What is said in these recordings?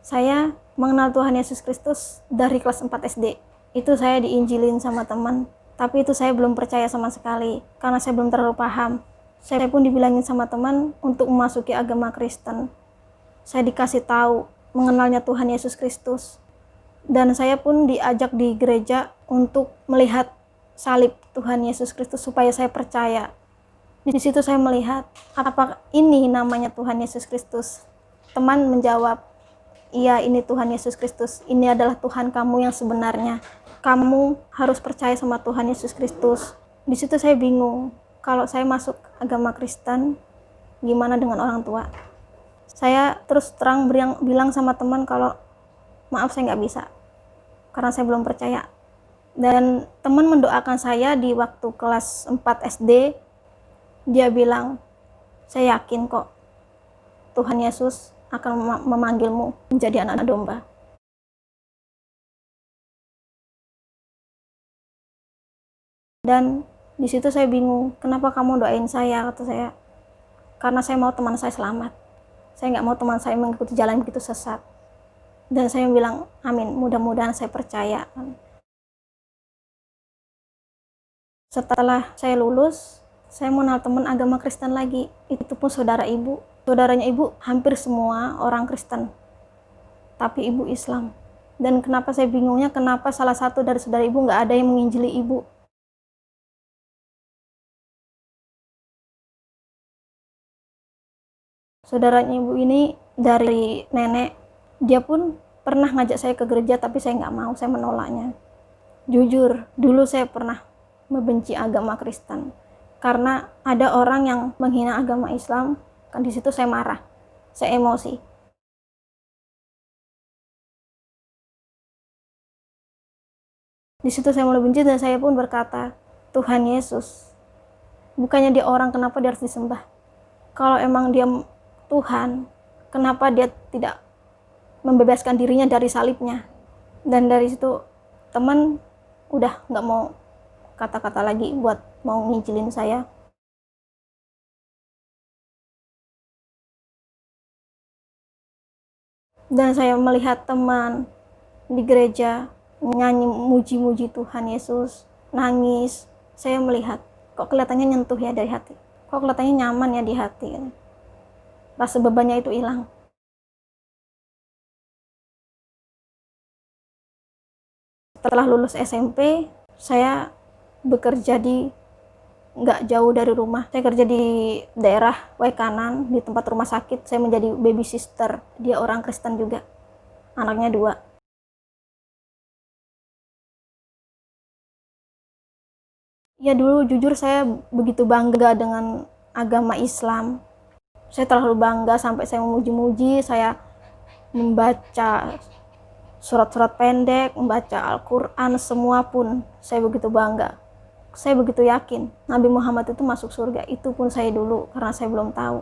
Saya mengenal Tuhan Yesus Kristus dari kelas 4 SD. Itu saya diinjilin sama teman, tapi itu saya belum percaya sama sekali karena saya belum terlalu paham. Saya pun dibilangin sama teman untuk memasuki agama Kristen. Saya dikasih tahu mengenalnya Tuhan Yesus Kristus. Dan saya pun diajak di gereja untuk melihat salib Tuhan Yesus Kristus supaya saya percaya. Di situ saya melihat, apakah ini namanya Tuhan Yesus Kristus? Teman menjawab, iya, ini Tuhan Yesus Kristus. Ini adalah Tuhan kamu yang sebenarnya. Kamu harus percaya sama Tuhan Yesus Kristus. Di situ saya bingung. Kalau saya masuk agama Kristen, gimana dengan orang tua? Saya terus terang bilang sama teman kalau maaf saya nggak bisa. Karena saya belum percaya. Dan teman mendoakan saya di waktu kelas 4 SD. Dia bilang, saya yakin kok Tuhan Yesus akan memanggilmu menjadi anak domba. Dan di situ saya bingung, kenapa kamu doain saya, kata saya. Karena saya mau teman saya selamat. Saya nggak mau teman saya mengikuti jalan begitu sesat. Dan saya bilang, amin, mudah-mudahan saya percaya. Setelah saya lulus, saya mengenal teman agama Kristen lagi. Itu pun saudara ibu. Saudaranya ibu hampir semua orang Kristen, tapi ibu Islam. Dan kenapa saya bingungnya, kenapa salah satu dari saudara ibu nggak ada yang menginjili ibu. Saudaranya ibu ini dari nenek, dia pun pernah ngajak saya ke gereja, tapi saya nggak mau, saya menolaknya. Jujur, dulu saya pernah membenci agama Kristen, karena ada orang yang menghina agama Islam. Kan di situ saya marah, saya emosi. Di situ saya mulai benci dan saya pun berkata, Tuhan Yesus, bukannya dia orang, kenapa dia harus disembah? Kalau emang dia Tuhan, kenapa dia tidak membebaskan dirinya dari salibnya? Dan dari situ teman udah nggak mau kata-kata lagi buat mau nginjilin saya. Dan saya melihat teman di gereja nyanyi muji-muji Tuhan Yesus, nangis. Saya melihat, kok kelihatannya nyentuh ya dari hati. Kok kelihatannya nyaman ya di hati. Rasa bebannya itu hilang. Setelah lulus SMP, saya bekerja di nggak jauh dari rumah. Saya kerja di daerah Waikanan, di tempat rumah sakit. Saya menjadi baby sister. Dia orang Kristen juga. Anaknya 2. Ya dulu jujur saya begitu bangga dengan agama Islam. Saya terlalu bangga sampai saya memuji-muji. Saya membaca surat-surat pendek, membaca Al-Quran, semua pun saya begitu bangga. Saya begitu yakin Nabi Muhammad itu masuk surga. Itu pun saya dulu karena saya belum tahu.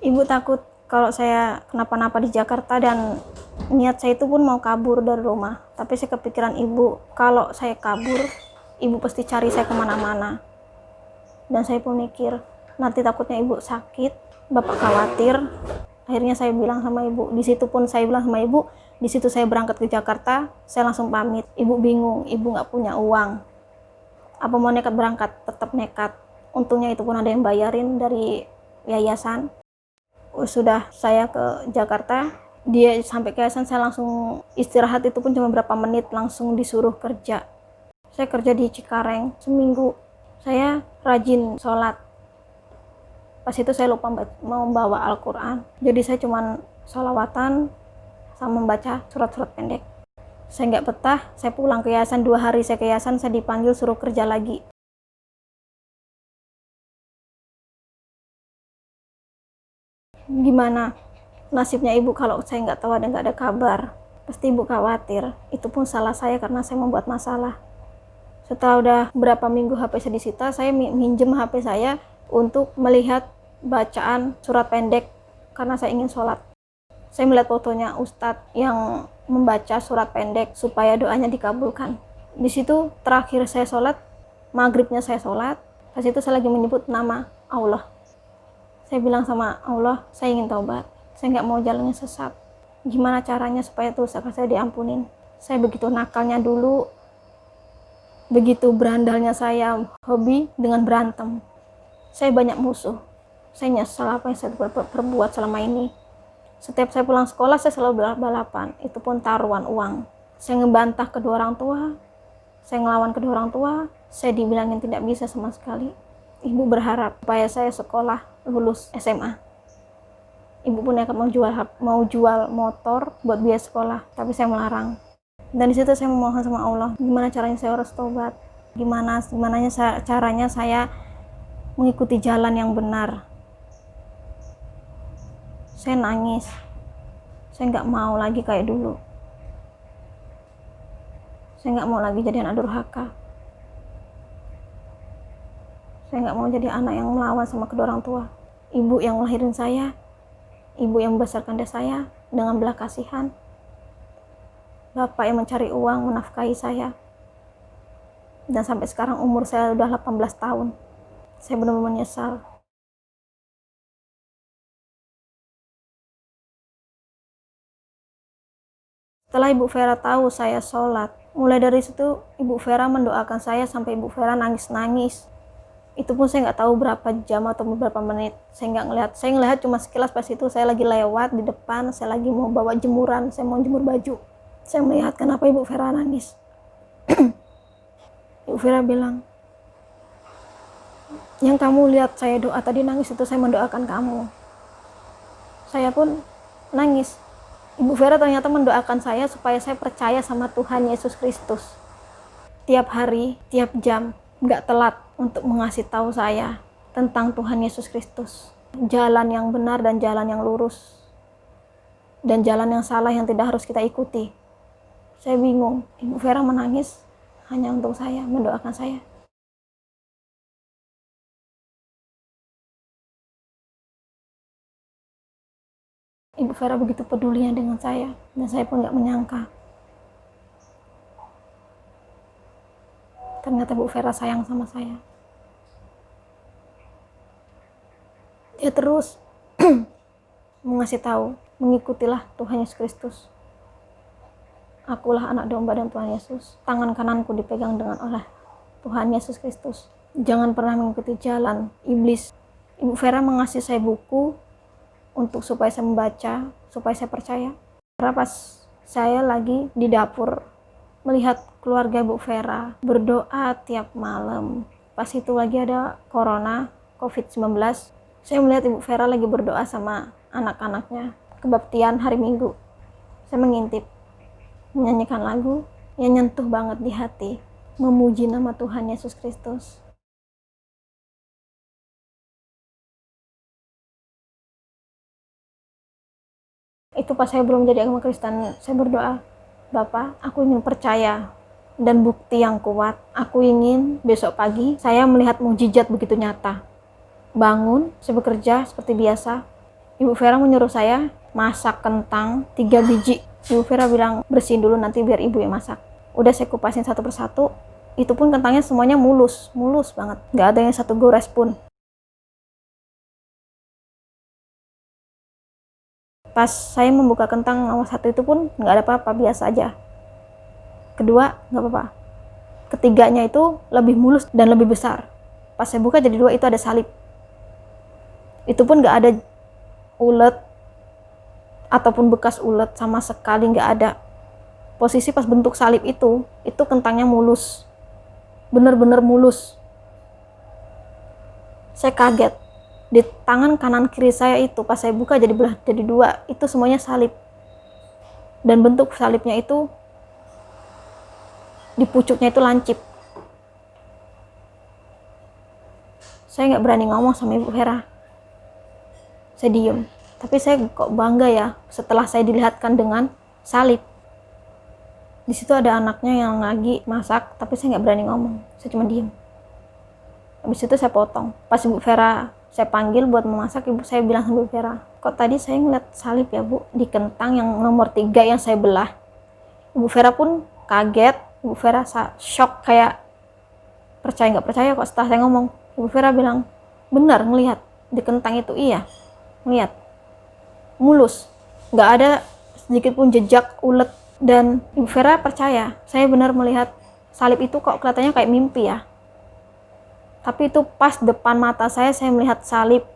Ibu takut kalau saya kenapa-napa di Jakarta, dan niat saya itu pun mau kabur dari rumah. Tapi saya kepikiran ibu, kalau saya kabur, ibu pasti cari saya kemana-mana. Dan saya pun mikir, nanti takutnya ibu sakit, bapak khawatir. Akhirnya saya bilang sama ibu, di situ pun saya bilang sama ibu, di situ saya berangkat ke Jakarta, saya langsung pamit. Ibu bingung, ibu nggak punya uang. Apa mau nekat berangkat? Tetap nekat. Untungnya itu pun ada yang bayarin dari yayasan. Sudah saya ke Jakarta, dia sampai ke yayasan, saya langsung istirahat, itu pun cuma berapa menit, langsung disuruh kerja. Saya kerja di Cikareng seminggu. Saya rajin sholat. Pas itu saya lupa mau bawa Al-Quran. Jadi saya cuma sholawatan sama membaca surat-surat pendek. Saya nggak betah, saya pulang ke yayasan. 2 hari saya ke yayasan, saya dipanggil suruh kerja lagi. Gimana nasibnya ibu kalau saya nggak tahu, ada nggak ada kabar? Pasti ibu khawatir. Itu pun salah saya karena saya membuat masalah. Setelah udah berapa minggu HP saya disita, saya minjem HP saya untuk melihat bacaan surat pendek karena saya ingin sholat. Saya melihat fotonya Ustadz yang membaca surat pendek supaya doanya dikabulkan. Di situ terakhir saya sholat, maghribnya saya sholat. Pas itu saya lagi menyebut nama Allah. Saya bilang sama Allah, saya ingin taubat. Saya nggak mau jalannya sesat. Gimana caranya supaya dosa saya diampunin? Saya begitu nakalnya dulu, begitu berandalnya saya hobi dengan berantem. Saya banyak musuh. Saya nyesal apa yang saya perbuat selama ini. Setiap saya pulang sekolah, saya selalu balapan. Itu pun taruhan uang. Saya ngebantah kedua orang tua. Saya ngelawan kedua orang tua. Saya dibilangin tidak bisa sama sekali. Ibu berharap supaya saya sekolah lulus SMA. Ibu pun akan mau jual motor buat biaya sekolah, tapi saya melarang. Dan di situ saya memohon sama Allah, gimana caranya saya harus tobat? Gimana caranya saya mengikuti jalan yang benar? Saya nangis. Saya nggak mau lagi kayak dulu. Saya nggak mau lagi jadi anak durhaka. Saya nggak mau jadi anak yang melawan sama kedua orang tua. Ibu yang melahirin saya, ibu yang membesarkan saya dengan belas kasihan. Bapak yang mencari uang menafkahi saya. Dan sampai sekarang umur saya udah 18 tahun. Saya benar-benar menyesal. Setelah Ibu Vera tahu saya sholat, mulai dari situ Ibu Vera mendoakan saya sampai Ibu Vera nangis-nangis. Itu pun saya nggak tahu berapa jam atau beberapa menit. Saya nggak ngelihat. Saya ngelihat cuma sekilas pas itu saya lagi lewat di depan, saya lagi mau bawa jemuran, saya mau jemur baju. Saya melihat kenapa Ibu Vera nangis. Ibu Vera bilang, yang kamu lihat saya doa tadi nangis itu saya mendoakan kamu. Saya pun nangis. Ibu Vera ternyata mendoakan saya supaya saya percaya sama Tuhan Yesus Kristus. Tiap hari, tiap jam, nggak telat untuk mengasih tahu saya tentang Tuhan Yesus Kristus. Jalan yang benar dan jalan yang lurus. Dan jalan yang salah yang tidak harus kita ikuti. Saya bingung. Ibu Vera menangis hanya untuk saya, mendoakan saya. Ibu Vera begitu pedulinya dengan saya, dan saya pun nggak menyangka. Ternyata Ibu Vera sayang sama saya. Dia terus mengasih tahu, mengikutilah Tuhan Yesus Kristus. Akulah anak domba dan Tuhan Yesus. Tangan kananku dipegang dengan oleh Tuhan Yesus Kristus. Jangan pernah mengikuti jalan iblis. Ibu Vera mengasih saya buku untuk supaya saya membaca, supaya saya percaya. Karena pas saya lagi di dapur melihat keluarga Ibu Vera berdoa tiap malam. Pas itu lagi ada corona, COVID-19. Saya melihat Ibu Vera lagi berdoa sama anak-anaknya. Kebaktian hari Minggu. Saya mengintip. Menyanyikan lagu yang nyentuh banget di hati, memuji nama Tuhan Yesus Kristus. Itu pas saya belum jadi agama Kristen, saya berdoa, Bapak, aku ingin percaya dan bukti yang kuat. Aku ingin besok pagi saya melihat mukjizat begitu nyata. Bangun, saya bekerja seperti biasa. Ibu Vera menyuruh saya masak kentang 3 biji. Ibu Vera bilang, bersihin dulu nanti biar ibu yang masak. Udah saya kupasin satu persatu. Itu pun kentangnya semuanya mulus banget. Gak ada yang satu gores pun. Pas saya membuka kentang nomor 1 itu pun gak ada apa-apa, biasa aja. Kedua, gak apa-apa. Ketiganya itu lebih mulus dan lebih besar. Pas saya buka jadi 2, itu ada salib. Itu pun gak ada ulet ataupun bekas ulet sama sekali, nggak ada. Posisi pas bentuk salib itu kentangnya mulus, bener-bener mulus. Saya kaget. Di tangan kanan kiri saya itu pas saya buka jadi 2, itu semuanya salib. Dan bentuk salibnya itu di pucuknya itu lancip. Saya nggak berani ngomong sama Ibu Vera. Saya diem. Tapi saya kok bangga ya setelah saya dilihatkan dengan salib. Di situ ada anaknya yang lagi masak, tapi saya nggak berani ngomong. Saya cuma diem. Habis itu saya potong. Pas Ibu Vera saya panggil buat memasak, saya bilang sama Ibu Vera, kok tadi saya ngeliat salib ya Bu di kentang yang nomor 3 yang saya belah. Ibu Vera pun kaget. Ibu Vera shock, kayak percaya nggak percaya kok setelah saya ngomong. Ibu Vera bilang, benar ngelihat. di kentang itu, iya, lihat, mulus, nggak ada sedikit pun jejak ulet. Dan Ibu Vera percaya, saya benar melihat salib itu kok kelihatannya kayak mimpi ya. Tapi itu pas depan mata saya melihat salib.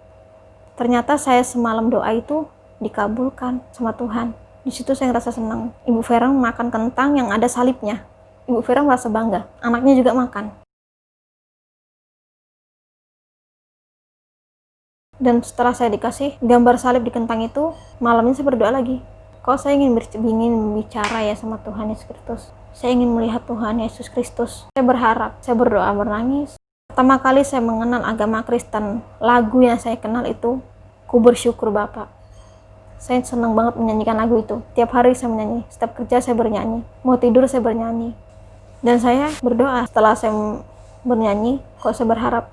Ternyata saya semalam doa itu dikabulkan sama Tuhan. Di situ saya ngerasa senang. Ibu Vera makan kentang yang ada salibnya. Ibu Vera merasa bangga. Anaknya juga makan. Dan setelah saya dikasih gambar salib di kentang itu, malamnya saya berdoa lagi. Kok saya ingin bicara ya sama Tuhan Yesus Kristus. Saya ingin melihat Tuhan Yesus Kristus. Saya berharap, saya berdoa menangis. Pertama kali saya mengenal agama Kristen, lagu yang saya kenal itu Ku Bersyukur Bapa. Saya senang banget menyanyikan lagu itu. Tiap hari saya menyanyi, setiap kerja saya bernyanyi, mau tidur saya bernyanyi. Dan saya berdoa setelah saya bernyanyi, kok saya berharap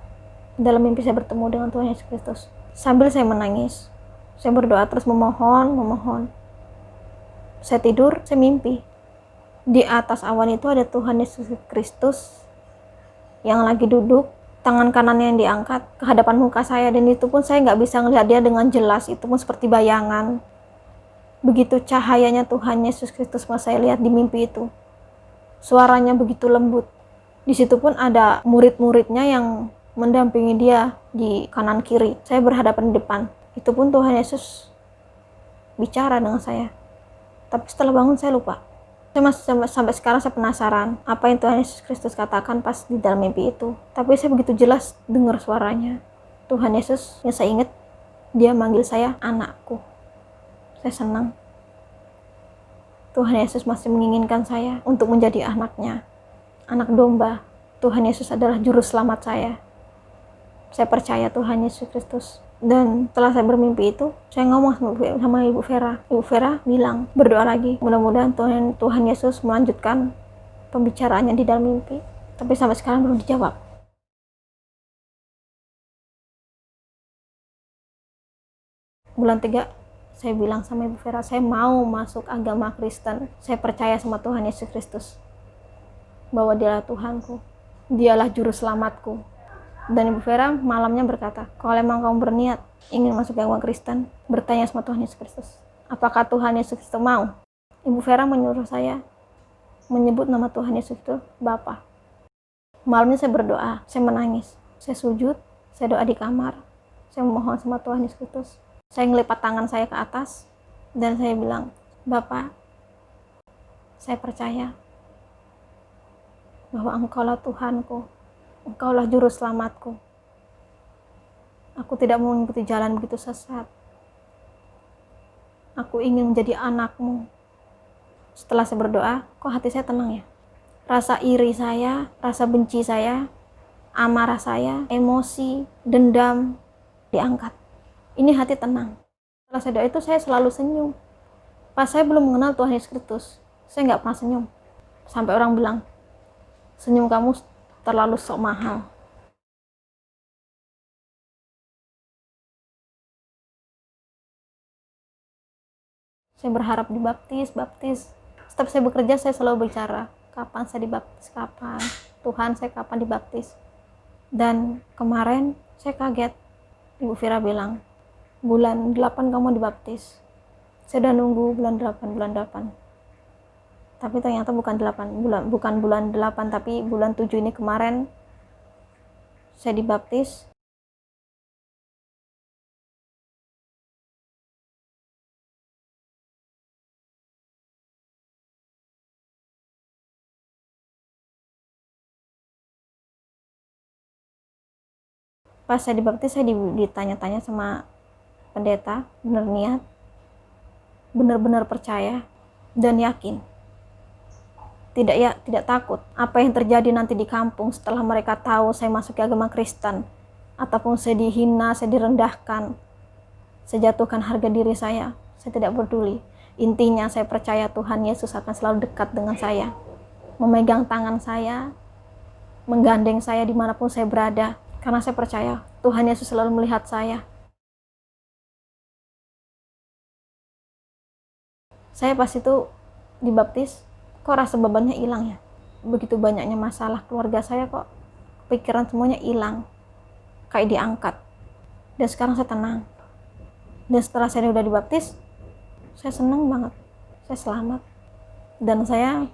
dalam mimpi saya bertemu dengan Tuhan Yesus Kristus. Sambil saya menangis, saya berdoa terus memohon. Saya tidur, saya mimpi. Di atas awan itu ada Tuhan Yesus Kristus yang lagi duduk, tangan kanannya yang diangkat ke hadapan muka saya, dan itu pun saya nggak bisa ngelihat dia dengan jelas, itu pun seperti bayangan. Begitu cahayanya Tuhan Yesus Kristus mas saya lihat di mimpi itu. Suaranya begitu lembut. Di situ pun ada murid-muridnya yang mendampingi dia di kanan kiri. Saya berhadapan di depan. Itu pun Tuhan Yesus bicara dengan saya. Tapi setelah bangun saya lupa. Saya masih sampai sekarang saya penasaran apa yang Tuhan Yesus Kristus katakan pas di dalam mimpi itu. Tapi saya begitu jelas dengar suaranya. Tuhan Yesus yang saya ingat, dia manggil saya anakku. Saya senang. Tuhan Yesus masih menginginkan saya untuk menjadi anaknya. Anak domba. Tuhan Yesus adalah juru selamat saya. Saya percaya Tuhan Yesus Kristus. Dan setelah saya bermimpi itu, saya ngomong sama Ibu Vera. Ibu Vera bilang, berdoa lagi. Mudah-mudahan Tuhan Yesus melanjutkan pembicaraannya di dalam mimpi. Tapi sampai sekarang belum dijawab. Bulan 3, saya bilang sama Ibu Vera, saya mau masuk agama Kristen. Saya percaya sama Tuhan Yesus Kristus. Bahwa dialah Tuhanku. Dialah juru selamatku. Dan Ibu Vera malamnya berkata, kalau emang kamu berniat ingin masuk agama Kristen, bertanya sama Tuhan Yesus Kristus. Apakah Tuhan Yesus Kristus mau? Ibu Vera menyuruh saya menyebut nama Tuhan Yesus itu Bapa. Malamnya saya berdoa, saya menangis. Saya sujud, saya doa di kamar. Saya memohon sama Tuhan Yesus Kristus. Saya ngelipat tangan saya ke atas, dan saya bilang, Bapa, saya percaya bahwa Engkaulah Tuhanku. Engkaulah juru selamatku. Aku tidak mau mengikuti jalan begitu sesat. Aku ingin menjadi anakmu. Setelah saya berdoa, kok hati saya tenang ya? Rasa iri saya, rasa benci saya, amarah saya, emosi, dendam diangkat. Ini hati tenang. Setelah saya doa itu saya selalu senyum. Pas saya belum mengenal Tuhan Yesus Kristus, saya nggak pernah senyum. Sampai orang bilang, senyum kamu terlalu sok mahal. Saya berharap dibaptis. Setiap saya bekerja, saya selalu bicara, kapan saya dibaptis, kapan. Tuhan, saya kapan dibaptis. Dan kemarin, saya kaget. Ibu Vera bilang, bulan 8 kamu dibaptis. Saya udah nunggu bulan 8. Tapi ternyata bukan bulan 8, tapi bulan 7 ini kemarin saya dibaptis. Pas saya dibaptis, saya ditanya-tanya sama pendeta, benar niat, benar-benar percaya dan yakin. Tidak takut apa yang terjadi nanti di kampung setelah mereka tahu saya masuk ke agama Kristen, ataupun saya dihina, saya direndahkan, saya jatuhkan harga diri saya tidak peduli. Intinya saya percaya Tuhan Yesus akan selalu dekat dengan saya, memegang tangan saya, menggandeng saya dimanapun saya berada, karena saya percaya Tuhan Yesus selalu melihat saya. Saya pas itu dibaptis, kok rasa bebannya hilang ya. Begitu banyaknya masalah keluarga saya, kok pikiran semuanya hilang, kayak diangkat. Dan sekarang saya tenang. Dan setelah saya udah dibaptis, saya senang banget. Saya selamat. Dan saya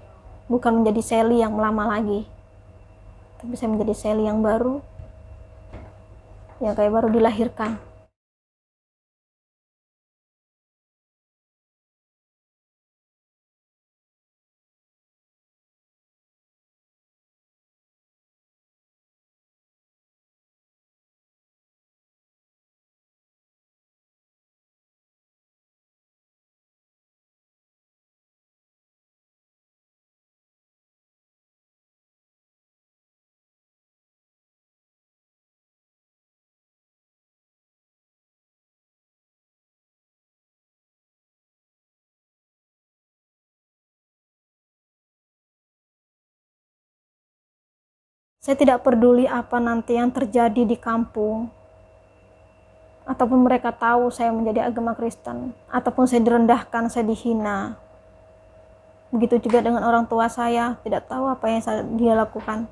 bukan menjadi Sally yang lama lagi, tapi saya menjadi Sally yang baru, yang kayak baru dilahirkan. Saya tidak peduli apa nanti yang terjadi di kampung, ataupun mereka tahu saya menjadi agama Kristen, ataupun saya direndahkan, saya dihina. Begitu juga dengan orang tua saya, tidak tahu apa yang dia lakukan.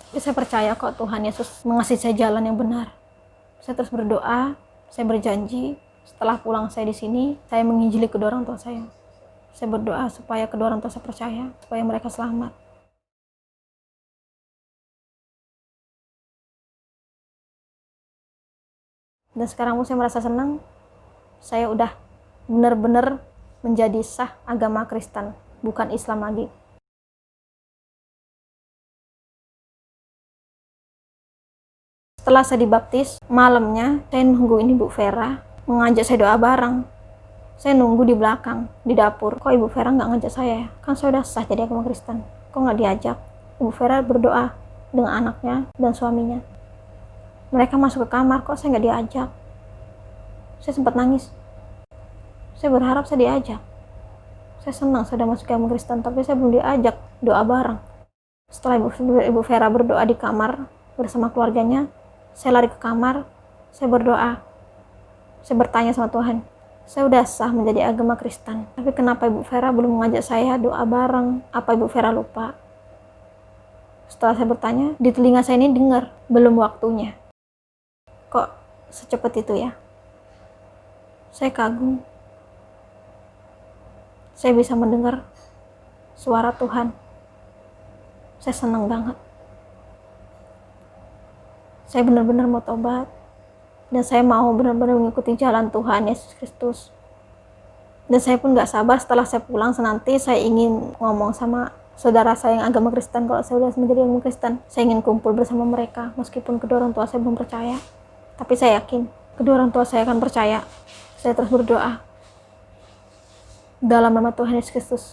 Tapi saya percaya kok Tuhan Yesus mengasih saya jalan yang benar. Saya terus berdoa, saya berjanji, setelah pulang saya di sini, saya menginjili kedua orang tua saya. Saya berdoa supaya kedua orang tua saya percaya, supaya mereka selamat. Dan sekarang saya merasa senang, saya udah benar-benar menjadi sah agama Kristen, bukan Islam lagi. Setelah saya dibaptis, malamnya saya nungguin Ibu Vera mengajak saya doa bareng. Saya nunggu di belakang, di dapur. Kok Ibu Vera nggak ngajak saya ya? Kan saya udah sah jadi agama Kristen. Kok nggak diajak? Ibu Vera berdoa dengan anaknya dan suaminya. Mereka masuk ke kamar, kok saya nggak diajak? Saya sempat nangis. Saya berharap saya diajak. Saya senang saya udah masuk ke agama Kristen, tapi saya belum diajak doa bareng. Setelah Ibu Vera berdoa di kamar bersama keluarganya, saya lari ke kamar, saya berdoa. Saya bertanya sama Tuhan, saya udah sah menjadi agama Kristen, tapi kenapa Ibu Vera belum mengajak saya doa bareng? Apa Ibu Vera lupa? Setelah saya bertanya, di telinga saya ini dengar, belum waktunya. Kok secepat itu ya? Saya kagum. Saya bisa mendengar suara Tuhan. Saya senang banget. Saya benar-benar mau tobat. Dan saya mau benar-benar mengikuti jalan Tuhan Yesus Kristus. Dan saya pun gak sabar setelah saya pulang nanti saya ingin ngomong sama saudara saya yang agama Kristen. Kalau saya sudah menjadi agama Kristen, saya ingin kumpul bersama mereka. Meskipun kedua orang tua saya belum percaya, tapi saya yakin kedua orang tua saya akan percaya. Saya terus berdoa dalam nama Tuhan Yesus Kristus.